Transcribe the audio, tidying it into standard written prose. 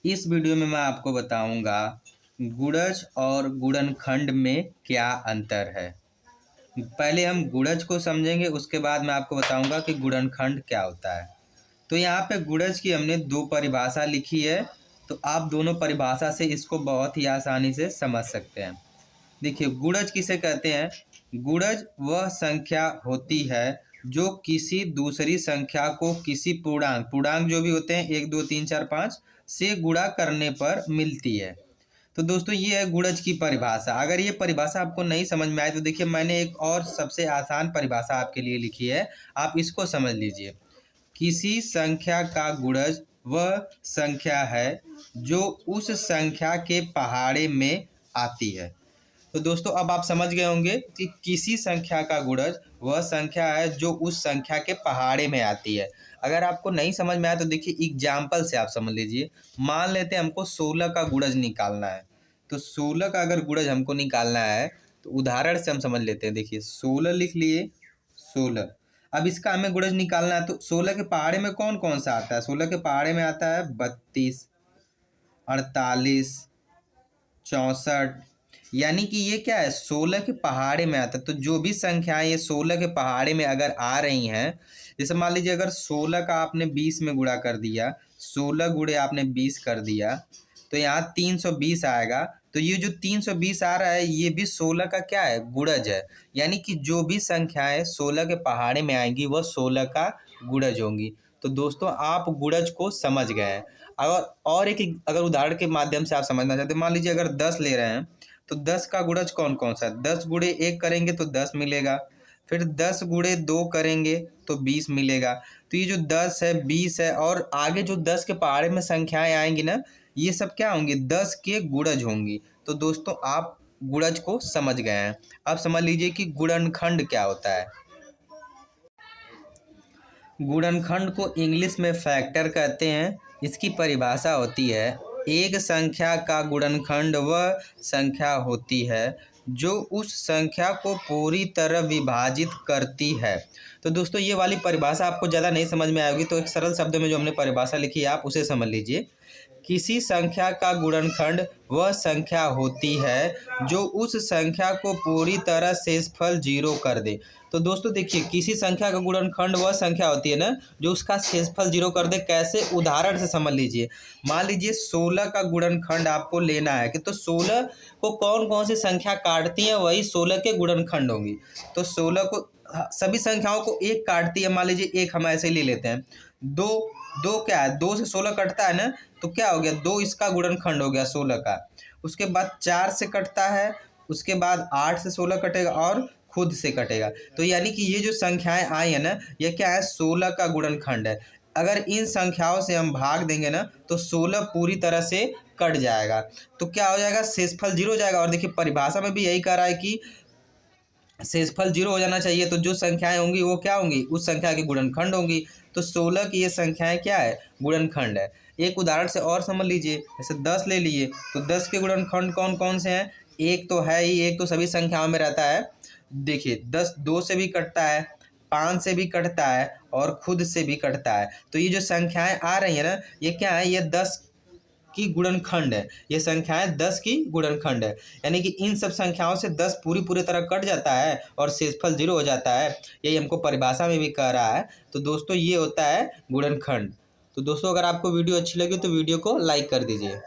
इस वीडियो में मैं आपको बताऊंगा गुणज और गुणनखंड में क्या अंतर है। पहले हम गुणज को समझेंगे, उसके बाद मैं आपको बताऊंगा कि गुणनखंड क्या होता है। तो यहाँ पे गुणज की हमने दो परिभाषा लिखी है, तो आप दोनों परिभाषा से इसको बहुत ही आसानी से समझ सकते हैं। देखिए, गुणज किसे कहते हैं। गुणज वह संख्या होती है जो किसी दूसरी संख्या को किसी पूर्णांक पूर्णांक जो भी होते हैं 1 2 3 4 5 से गुणा करने पर मिलती है। तो दोस्तों, ये है गुणज की परिभाषा। अगर ये परिभाषा आपको नहीं समझ में आए तो देखिए, मैंने एक और सबसे आसान परिभाषा आपके लिए लिखी है, आप इसको समझ लीजिए। किसी संख्या का गुणज वह संख्या है जो उस संख्या के पहाड़े में आती है। तो दोस्तों, अब आप समझ गए होंगे कि किसी संख्या का गुणज वह संख्या है जो उस संख्या के पहाड़े में आती है। अगर आपको नहीं समझ में आया तो देखिए, एग्जाम्पल से आप समझ लीजिए। मान लेते हैं हमको 16 का गुणज निकालना है। तो 16 का अगर गुणज हमको निकालना है तो उदाहरण से हम समझ लेते हैं। देखिए, 16 लिख लिए, 16। अब इसका हमें गुणज निकालना है, तो 16 के पहाड़े में कौन कौन सा आता है। 16 के पहाड़े में आता है 32, 48, 64। यानी कि ये क्या है, 16 के पहाड़े में आता है। तो जो भी संख्याएं ये 16 के पहाड़े में अगर आ रही हैं, जैसे मान लीजिए अगर 16 का आपने 20 में गुणा कर दिया, 16 गुणे आपने 20 कर दिया, तो यहाँ 320 आएगा। तो ये जो 320 आ रहा है ये भी 16 का क्या है, गुणज है। यानी कि जो भी संख्याएं 16 के पहाड़े में आएंगी वह 16 का गुणज होंगी। तो दोस्तों, आप गुणज को समझ गए हैं। और एक अगर उदाहरण के माध्यम से आप समझना चाहते हैं, मान लीजिए अगर 10 ले रहे हैं, तो 10 का गुणज कौन कौन सा है। 10 गुणे 1 करेंगे तो 10 मिलेगा, फिर 10 गुणे 2 करेंगे तो 20 मिलेगा। तो ये जो 10 है, 20 है, और आगे जो 10 के पहाड़े में संख्याएं आएंगी ना, ये सब क्या होंगी, 10 के गुणज होंगी। तो दोस्तों, आप गुणज को समझ गए हैं। अब समझ लीजिए कि गुणनखंड क्या होता है। गुणनखंड को इंग्लिश में फैक्टर कहते हैं। इसकी परिभाषा होती है, एक संख्या का गुणनखंड वह संख्या होती है जो उस संख्या को पूरी तरह विभाजित करती है। तो दोस्तों, ये वाली परिभाषा आपको ज़्यादा नहीं समझ में आएगी, तो एक सरल शब्द में जो हमने परिभाषा लिखी है आप उसे समझ लीजिए। किसी संख्या का गुणनखंड वह संख्या होती है जो उस संख्या को पूरी तरह शेषफल 0 कर दे। तो दोस्तों देखिए, किसी संख्या का गुणनखंड वह संख्या होती है ना जो उसका शेषफल 0 कर दे। कैसे, उदाहरण से समझ लीजिए। मान लीजिए 16 का गुणनखंड आपको लेना है कि तो 16 को कौन कौन सी संख्या काटती है, वही 16 के गुणनखंड होंगी। तो 16 को सभी संख्याओं को एक काटती है। मान लीजिए एक हम ऐसे ही ले लेते हैं। दो, दो क्या है, 2 से 16 कटता है ना, तो क्या हो गया, 2 इसका गुणनखंड हो गया 16 का। उसके बाद 4 से कटता है, उसके बाद 8 से 16 कटेगा और खुद से कटेगा। तो यानी कि ये जो संख्याएं आई है ना, ये क्या है, 16 का गुणनखंड है। अगर इन संख्याओं से हम भाग देंगे ना तो 16 पूरी तरह से कट जाएगा। तो क्या हो जाएगा, शेषफल 0 हो जाएगा। और देखिए, परिभाषा में भी यही कह रहा है कि शेषफल 0 हो जाना चाहिए। तो जो संख्याएं होंगी वो क्या होंगी, उस संख्या के गुणनखंड होंगी। तो 16 की ये संख्याएं क्या है, गुणनखंड है। एक उदाहरण से और समझ लीजिए, जैसे 10 ले लिए, तो 10 के गुणनखंड कौन कौन से हैं। एक तो है ही, एक तो सभी संख्याओं में रहता है। देखिए, 10 2 से भी कटता है, 5 से भी कटता है और खुद से भी कटता है। तो ये जो संख्याएं आ रही है ना, ये क्या है, ये 10 की गुणनखंड है। ये संख्याएं 10 की गुणनखंड है। यानी कि इन सब संख्याओं से 10 पूरी तरह कट जाता है और शेषफल 0 हो जाता है। यही हमको परिभाषा में भी कह रहा है। तो दोस्तों, ये होता है गुणनखंड। तो दोस्तों, अगर आपको वीडियो अच्छी लगी तो वीडियो को लाइक कर दीजिए।